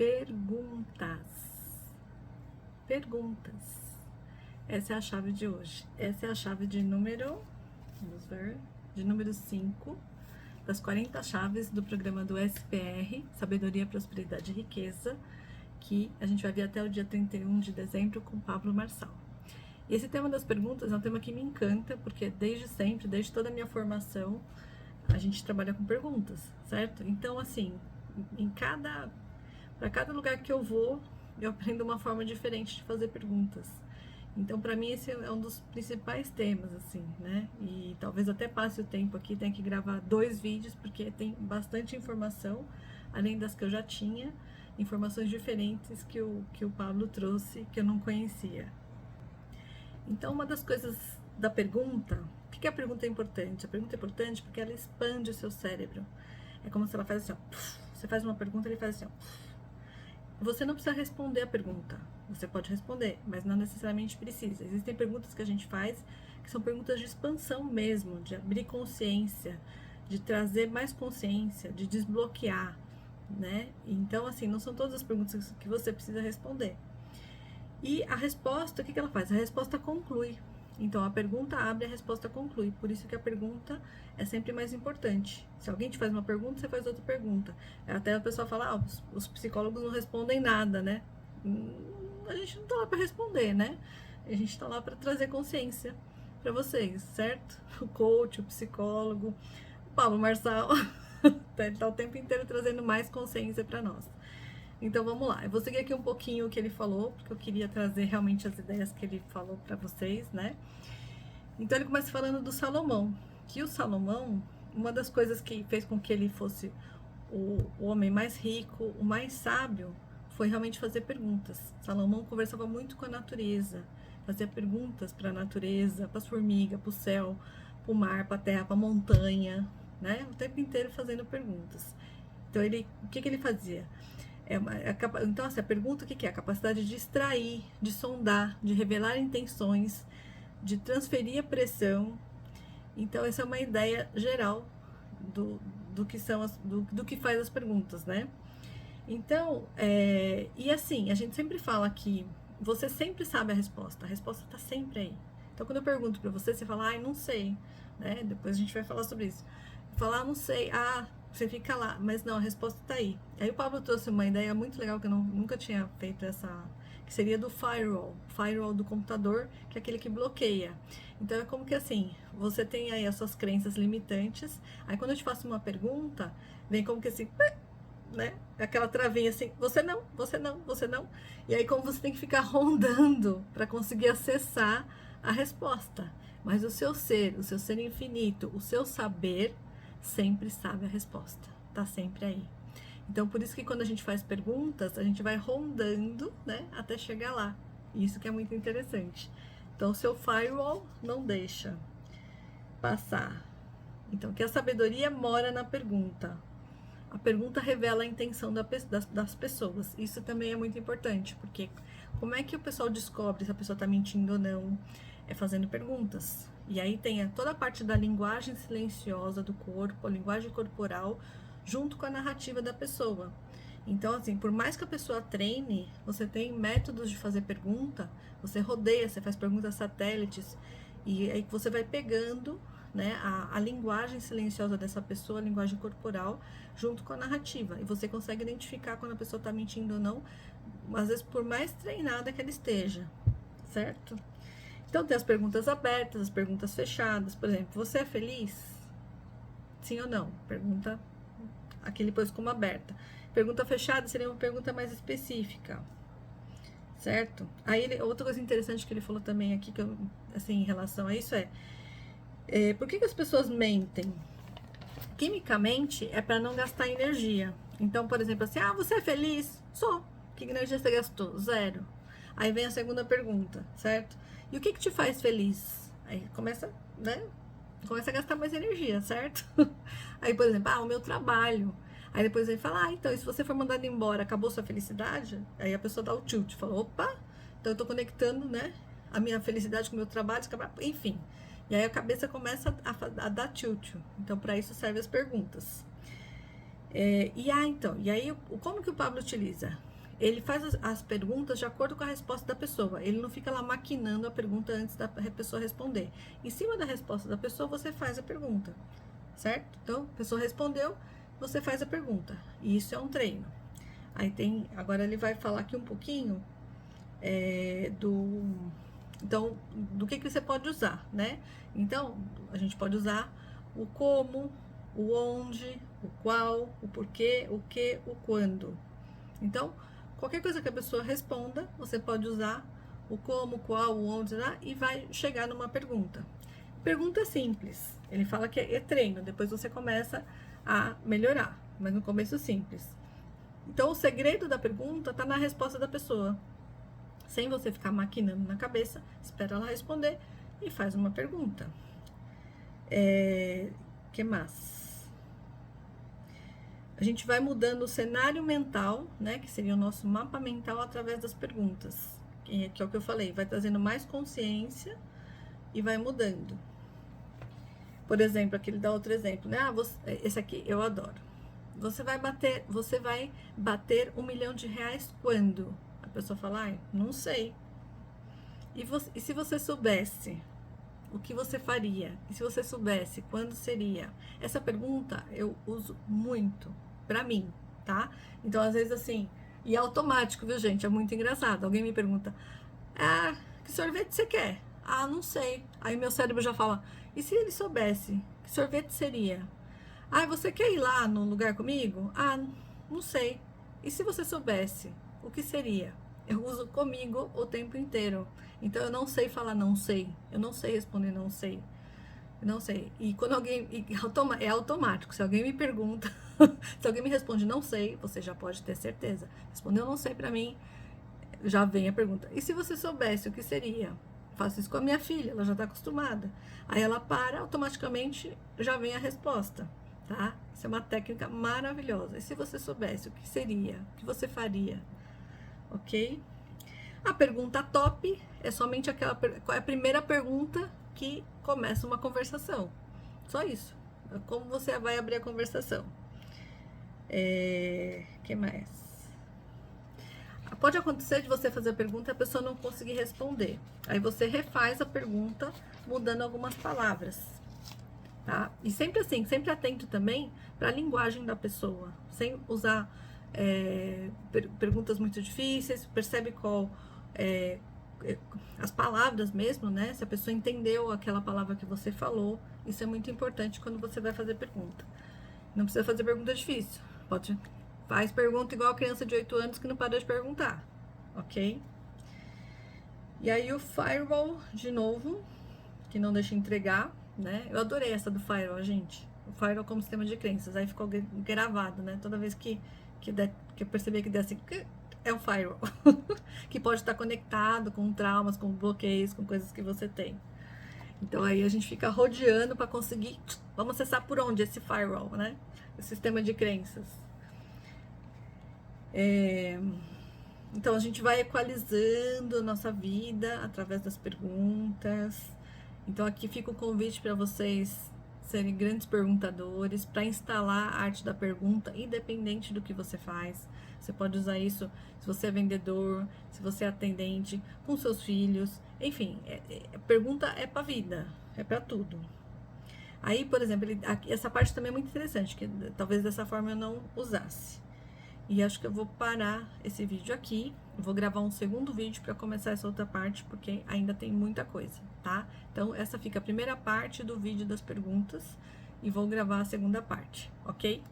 perguntas. Perguntas. Essa é a chave de hoje. Essa é a chave de número, vamos ver, de número 5, das 40 chaves do programa do SPR, Sabedoria, Prosperidade e Riqueza, que a gente vai ver até o dia 31 de dezembro com Pablo Marçal. E esse tema das perguntas é um tema que me encanta, porque desde sempre, desde toda a minha formação, a gente trabalha com perguntas, certo? Então, assim, para cada lugar que eu vou, eu aprendo uma forma diferente de fazer perguntas. Então, para mim, esse é um dos principais temas, assim, né? E talvez até passe o tempo aqui, tenha que gravar 2 vídeos, porque tem bastante informação, além das que eu já tinha, informações diferentes que o Pablo trouxe, que eu não conhecia. Então, uma das coisas da pergunta, por que a pergunta é importante? A pergunta é importante porque ela expande o seu cérebro. É como se ela faz assim, ó, você faz uma pergunta, ele faz assim, ó. Você não precisa responder a pergunta. Você pode responder, mas não necessariamente precisa. Existem perguntas que a gente faz que são perguntas de expansão mesmo, de abrir consciência, de trazer mais consciência, de desbloquear, né? Então, assim, não são todas as perguntas que você precisa responder. E a resposta, o que ela faz? A resposta conclui. Então, a pergunta abre, a resposta conclui. Por isso que a pergunta é sempre mais importante. Se alguém te faz uma pergunta, você faz outra pergunta. Até o pessoal fala, os psicólogos não respondem nada, né? A gente não tá lá para responder, né? A gente tá lá para trazer consciência para vocês, certo? O coach, o psicólogo, o Pablo Marçal, ele tá o tempo inteiro trazendo mais consciência para nós. Então vamos lá, eu vou seguir aqui um pouquinho o que ele falou, porque eu queria trazer realmente as ideias que ele falou para vocês, né? Então ele começa falando do Salomão, que o Salomão, uma das coisas que fez com que ele fosse o homem mais rico, o mais sábio, foi realmente fazer perguntas. Salomão conversava muito com a natureza, fazia perguntas para a natureza, para as formigas, para o céu, para o mar, para a terra, para a montanha, né? O tempo inteiro fazendo perguntas. Então o que ele fazia? Então, assim, a pergunta, o que é? A capacidade de extrair, de sondar, de revelar intenções, de transferir a pressão. Então, essa é uma ideia geral do que faz as perguntas, né? Então, e assim, a gente sempre fala que você sempre sabe a resposta está sempre aí. Então, quando eu pergunto para você, você fala, não sei, né? Depois a gente vai falar sobre isso. Falar, não sei, você fica lá, mas não, a resposta está aí. Aí o Pablo trouxe uma ideia muito legal que eu nunca tinha feito que seria do firewall do computador, que é aquele que bloqueia. Então é como que assim, você tem aí as suas crenças limitantes, aí quando eu te faço uma pergunta, vem como que assim, né? Aquela travinha assim, você não, você não, você não. E aí como você tem que ficar rondando para conseguir acessar a resposta. Mas o seu ser infinito, o seu saber sempre sabe a resposta, tá sempre aí. Então, por isso que quando a gente faz perguntas, a gente vai rondando, né, até chegar lá. Isso que é muito interessante. Então, o seu firewall não deixa passar. Então, que a sabedoria mora na pergunta. A pergunta revela a intenção das pessoas. Isso também é muito importante, porque como é que o pessoal descobre se a pessoa está mentindo ou não? É fazendo perguntas. E aí tem toda a parte da linguagem silenciosa do corpo, a linguagem corporal, junto com a narrativa da pessoa. Então, assim, por mais que a pessoa treine, você tem métodos de fazer pergunta, você rodeia, você faz perguntas satélites, e aí você vai pegando, né, a linguagem silenciosa dessa pessoa, a linguagem corporal, junto com a narrativa. E você consegue identificar quando a pessoa está mentindo ou não, às vezes por mais treinada que ela esteja, certo? Então tem as perguntas abertas, as perguntas fechadas. Por exemplo, você é feliz? Sim ou não? Pergunta aqui ele pôs como aberta. Pergunta fechada seria uma pergunta mais específica, certo? Aí outra coisa interessante que ele falou também aqui, que eu, assim, em relação a isso por que as pessoas mentem? Quimicamente é para não gastar energia. Então, por exemplo, assim, você é feliz? Sou. Que energia você gastou? 0. Aí vem a segunda pergunta, certo? E o que te faz feliz? Aí começa, né? Começa a gastar mais energia, certo? Aí, por exemplo, o meu trabalho. Aí depois ele fala, então, e se você for mandado embora, acabou sua felicidade? Aí a pessoa dá o tilt, fala, opa, então eu tô conectando, né, a minha felicidade com o meu trabalho, enfim. E aí a cabeça começa a dar tilt. Então, para isso servem as perguntas. E aí, como que o Pablo utiliza? Ele faz as perguntas de acordo com a resposta da pessoa. Ele não fica lá maquinando a pergunta antes da pessoa responder. Em cima da resposta da pessoa, você faz a pergunta, certo? Então, a pessoa respondeu, você faz a pergunta. E isso é um treino. Agora ele vai falar aqui um pouquinho do que você pode usar, né? Então, a gente pode usar o como, o onde, o qual, o porquê, o que, o quando. Então, qualquer coisa que a pessoa responda, você pode usar o como, qual, o onde, e vai chegar numa pergunta. Pergunta simples. Ele fala que é treino, depois você começa a melhorar, mas no começo simples. Então, o segredo da pergunta está na resposta da pessoa. Sem você ficar maquinando na cabeça, espera ela responder e faz uma pergunta. Que mais? A gente vai mudando o cenário mental, né, que seria o nosso mapa mental através das perguntas, que é o que eu falei, vai trazendo mais consciência e vai mudando. Por exemplo, aqui ele dá outro exemplo, né? Esse aqui eu adoro. Você vai bater R$1 milhão quando? A pessoa fala, não sei. E se você soubesse, o que você faria? E se você soubesse, quando seria? Essa pergunta eu uso muito pra mim, tá? Então, às vezes, assim, e é automático, viu, gente? É muito engraçado. Alguém me pergunta, que sorvete você quer? Não sei. Aí meu cérebro já fala, e se ele soubesse, que sorvete seria? Você quer ir lá no lugar comigo? Não sei. E se você soubesse, o que seria? Eu uso comigo o tempo inteiro. Então eu não sei falar não sei. Eu não sei responder não sei. Não sei. E quando é automático. Se alguém me pergunta, se alguém me responde não sei, você já pode ter certeza. Respondeu não sei pra mim, já vem a pergunta. E se você soubesse, o que seria? Faço isso com a minha filha, ela já tá acostumada. Aí ela para, automaticamente já vem a resposta. Tá? Isso é uma técnica maravilhosa. E se você soubesse, o que seria? O que você faria? Ok? A pergunta top é somente qual é a primeira pergunta que começa uma conversação. Só isso. Como você vai abrir a conversação? Que mais? Pode acontecer de você fazer a pergunta e a pessoa não conseguir responder. Aí você refaz a pergunta mudando algumas palavras. Tá? E sempre assim, sempre atento também para a linguagem da pessoa, sem usar perguntas muito difíceis, percebe qual as palavras mesmo, né? Se a pessoa entendeu aquela palavra que você falou, isso é muito importante quando você vai fazer pergunta. Não precisa fazer pergunta difícil, faz pergunta igual a criança de 8 anos que não para de perguntar, ok? E aí o firewall, de novo, que não deixa entregar, né? Eu adorei essa do firewall, gente. O firewall como sistema de crenças. Aí ficou gravado, né? Toda vez que eu percebi que der assim, é um firewall. Que pode estar conectado com traumas, com bloqueios, com coisas que você tem. Então aí a gente fica rodeando para conseguir. Vamos acessar por onde esse firewall, né? O sistema de crenças. Então a gente vai equalizando a nossa vida através das perguntas. Então aqui fica o convite para vocês serem grandes perguntadores, para instalar a arte da pergunta, independente do que você faz. Você pode usar isso se você é vendedor, se você é atendente, com seus filhos, enfim, pergunta é para a vida, é para tudo. Aí, por exemplo, essa parte também é muito interessante, que talvez dessa forma eu não usasse. E acho que eu vou parar esse vídeo aqui. Vou gravar um segundo vídeo para começar essa outra parte, porque ainda tem muita coisa, tá? Então, essa fica a primeira parte do vídeo das perguntas e vou gravar a segunda parte, ok?